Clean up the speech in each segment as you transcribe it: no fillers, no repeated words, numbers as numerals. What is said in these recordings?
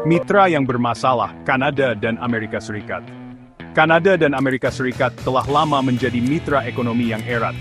Mitra yang bermasalah, Kanada dan Amerika Serikat. Kanada dan Amerika Serikat telah lama menjadi mitra ekonomi yang erat.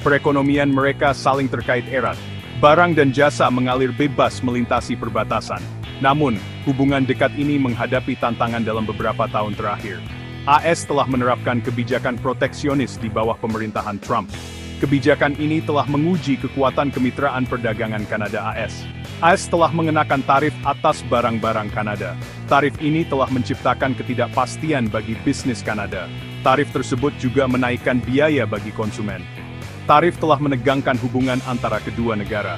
Perekonomian mereka saling terkait erat. Barang dan jasa mengalir bebas melintasi perbatasan. Namun, hubungan dekat ini menghadapi tantangan dalam beberapa tahun terakhir. AS telah menerapkan kebijakan proteksionis di bawah pemerintahan Trump. Kebijakan ini telah menguji kekuatan kemitraan perdagangan Kanada-AS. AS telah mengenakan tarif atas barang-barang Kanada. Tarif ini telah menciptakan ketidakpastian bagi bisnis Kanada. Tarif tersebut juga menaikkan biaya bagi konsumen. Tarif telah menegangkan hubungan antara kedua negara.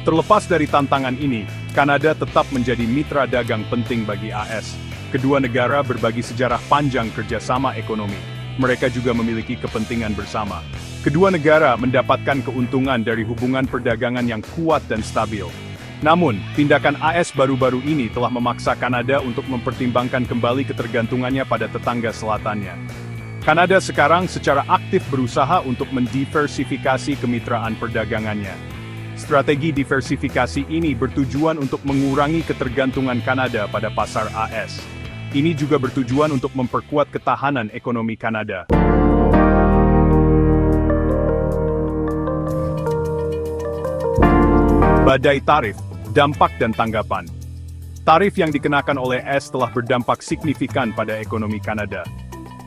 Terlepas dari tantangan ini, Kanada tetap menjadi mitra dagang penting bagi AS. Kedua negara berbagi sejarah panjang kerjasama ekonomi. Mereka juga memiliki kepentingan bersama. Kedua negara mendapatkan keuntungan dari hubungan perdagangan yang kuat dan stabil. Namun, tindakan AS baru-baru ini telah memaksa Kanada untuk mempertimbangkan kembali ketergantungannya pada tetangga selatannya. Kanada sekarang secara aktif berusaha untuk mendiversifikasi kemitraan perdagangannya. Strategi diversifikasi ini bertujuan untuk mengurangi ketergantungan Kanada pada pasar AS. Ini juga bertujuan untuk memperkuat ketahanan ekonomi Kanada. Badai tarif, dampak dan tanggapan. Tarif yang dikenakan oleh AS telah berdampak signifikan pada ekonomi Kanada.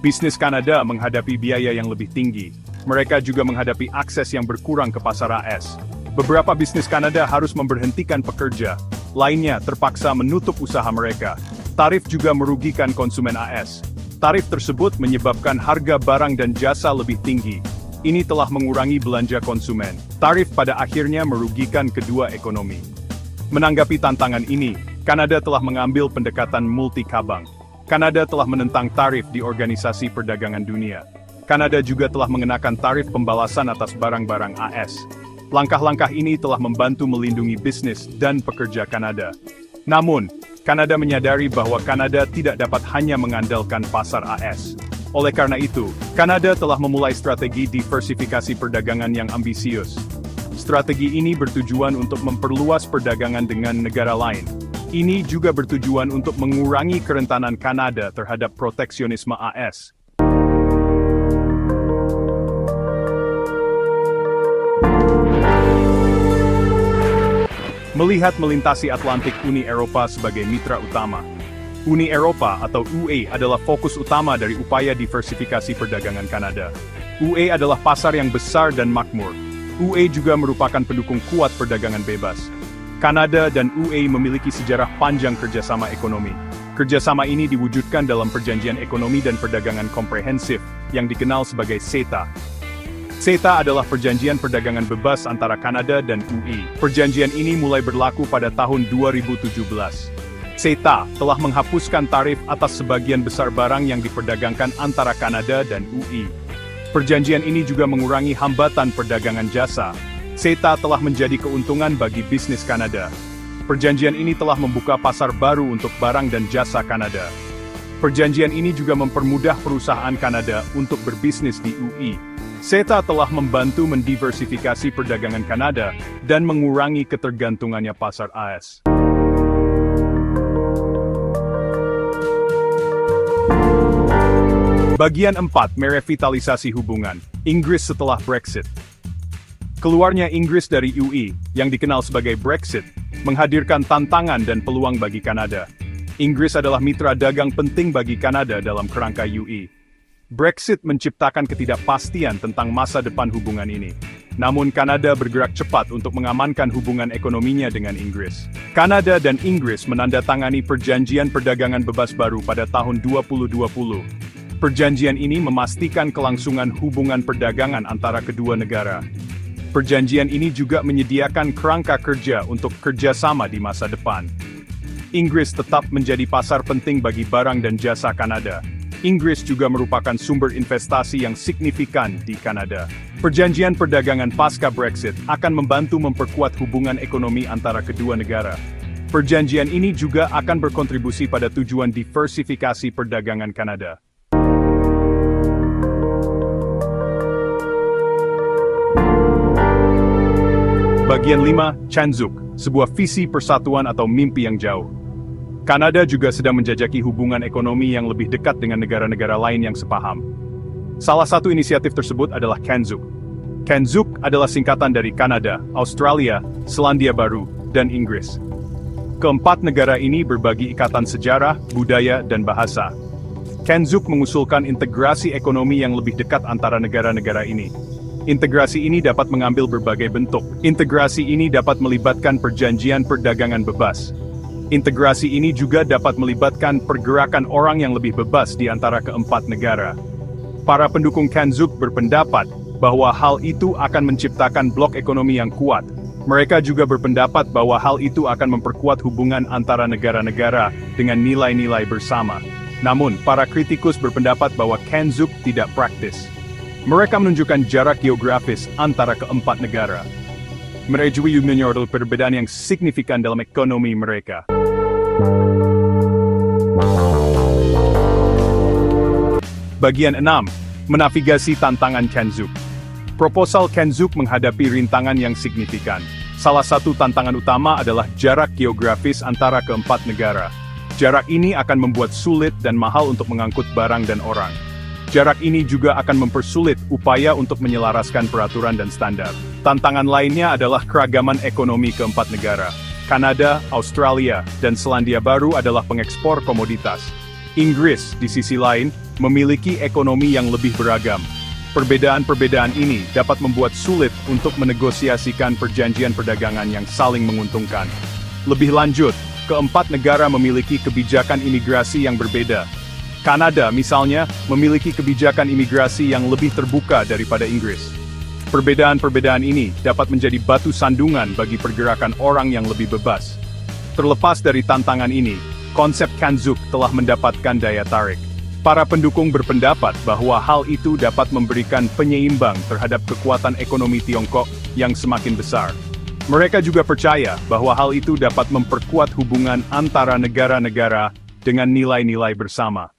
Bisnis Kanada menghadapi biaya yang lebih tinggi. Mereka juga menghadapi akses yang berkurang ke pasar AS. Beberapa bisnis Kanada harus memberhentikan pekerja, lainnya terpaksa menutup usaha mereka. Tarif juga merugikan konsumen AS. Tarif tersebut menyebabkan harga barang dan jasa lebih tinggi. Ini telah mengurangi belanja konsumen. Tarif pada akhirnya merugikan kedua ekonomi. Menanggapi tantangan ini, Kanada telah mengambil pendekatan multi-cabang. Kanada telah menentang tarif di Organisasi Perdagangan Dunia. Kanada juga telah mengenakan tarif pembalasan atas barang-barang AS. Langkah-langkah ini telah membantu melindungi bisnis dan pekerja Kanada. Namun, Kanada menyadari bahwa Kanada tidak dapat hanya mengandalkan pasar AS. Oleh karena itu, Kanada telah memulai strategi diversifikasi perdagangan yang ambisius. Strategi ini bertujuan untuk memperluas perdagangan dengan negara lain. Ini juga bertujuan untuk mengurangi kerentanan Kanada terhadap proteksionisme AS. Melihat melintasi Atlantik Uni Eropa sebagai mitra utama. Uni Eropa atau UE adalah fokus utama dari upaya diversifikasi perdagangan Kanada. UE adalah pasar yang besar dan makmur. UE juga merupakan pendukung kuat perdagangan bebas. Kanada dan UE memiliki sejarah panjang kerjasama ekonomi. Kerjasama ini diwujudkan dalam Perjanjian Ekonomi dan Perdagangan Komprehensif yang dikenal sebagai CETA. CETA adalah perjanjian perdagangan bebas antara Kanada dan UE. Perjanjian ini mulai berlaku pada tahun 2017. CETA telah menghapuskan tarif atas sebagian besar barang yang diperdagangkan antara Kanada dan UE. Perjanjian ini juga mengurangi hambatan perdagangan jasa. CETA telah menjadi keuntungan bagi bisnis Kanada. Perjanjian ini telah membuka pasar baru untuk barang dan jasa Kanada. Perjanjian ini juga mempermudah perusahaan Kanada untuk berbisnis di UE. CETA telah membantu mendiversifikasi perdagangan Kanada dan mengurangi ketergantungannya pasar AS. Bagian 4. Merevitalisasi hubungan. Inggris setelah Brexit. Keluarnya Inggris dari UE, yang dikenal sebagai Brexit, menghadirkan tantangan dan peluang bagi Kanada. Inggris adalah mitra dagang penting bagi Kanada dalam kerangka UE. Brexit menciptakan ketidakpastian tentang masa depan hubungan ini. Namun Kanada bergerak cepat untuk mengamankan hubungan ekonominya dengan Inggris. Kanada dan Inggris menandatangani perjanjian perdagangan bebas baru pada tahun 2020. Perjanjian ini memastikan kelangsungan hubungan perdagangan antara kedua negara. Perjanjian ini juga menyediakan kerangka kerja untuk kerjasama di masa depan. Inggris tetap menjadi pasar penting bagi barang dan jasa Kanada. Inggris juga merupakan sumber investasi yang signifikan di Kanada. Perjanjian perdagangan pasca Brexit akan membantu memperkuat hubungan ekonomi antara kedua negara. Perjanjian ini juga akan berkontribusi pada tujuan diversifikasi perdagangan Kanada. Bagian 5, Chanzuk, sebuah visi persatuan atau mimpi yang jauh. Kanada juga sedang menjajaki hubungan ekonomi yang lebih dekat dengan negara-negara lain yang sepaham. Salah satu inisiatif tersebut adalah CANZUK. CANZUK adalah singkatan dari Kanada, Australia, Selandia Baru, dan Inggris. Keempat negara ini berbagi ikatan sejarah, budaya, dan bahasa. CANZUK mengusulkan integrasi ekonomi yang lebih dekat antara negara-negara ini. Integrasi ini dapat mengambil berbagai bentuk. Integrasi ini dapat melibatkan perjanjian perdagangan bebas. Integrasi ini juga dapat melibatkan pergerakan orang yang lebih bebas di antara keempat negara. Para pendukung CANZUK berpendapat bahwa hal itu akan menciptakan blok ekonomi yang kuat. Mereka juga berpendapat bahwa hal itu akan memperkuat hubungan antara negara-negara dengan nilai-nilai bersama. Namun, para kritikus berpendapat bahwa CANZUK tidak praktis. Mereka menunjukkan jarak geografis antara keempat negara. Mereka juga menyoroti perbedaan yang signifikan dalam ekonomi mereka. Bagian 6. Menavigasi tantangan CANZUK. Proposal CANZUK menghadapi rintangan yang signifikan. Salah satu tantangan utama adalah jarak geografis antara keempat negara. Jarak ini akan membuat sulit dan mahal untuk mengangkut barang dan orang. Jarak ini juga akan mempersulit upaya untuk menyelaraskan peraturan dan standar. Tantangan lainnya adalah keragaman ekonomi keempat negara. Kanada, Australia, dan Selandia Baru adalah pengekspor komoditas. Inggris, di sisi lain, memiliki ekonomi yang lebih beragam. Perbedaan-perbedaan ini dapat membuat sulit untuk menegosiasikan perjanjian perdagangan yang saling menguntungkan. Lebih lanjut, keempat negara memiliki kebijakan imigrasi yang berbeda. Kanada, misalnya, memiliki kebijakan imigrasi yang lebih terbuka daripada Inggris. Perbedaan-perbedaan ini dapat menjadi batu sandungan bagi pergerakan orang yang lebih bebas. Terlepas dari tantangan ini, konsep CANZUK telah mendapatkan daya tarik. Para pendukung berpendapat bahwa hal itu dapat memberikan penyeimbang terhadap kekuatan ekonomi Tiongkok yang semakin besar. Mereka juga percaya bahwa hal itu dapat memperkuat hubungan antara negara-negara dengan nilai-nilai bersama.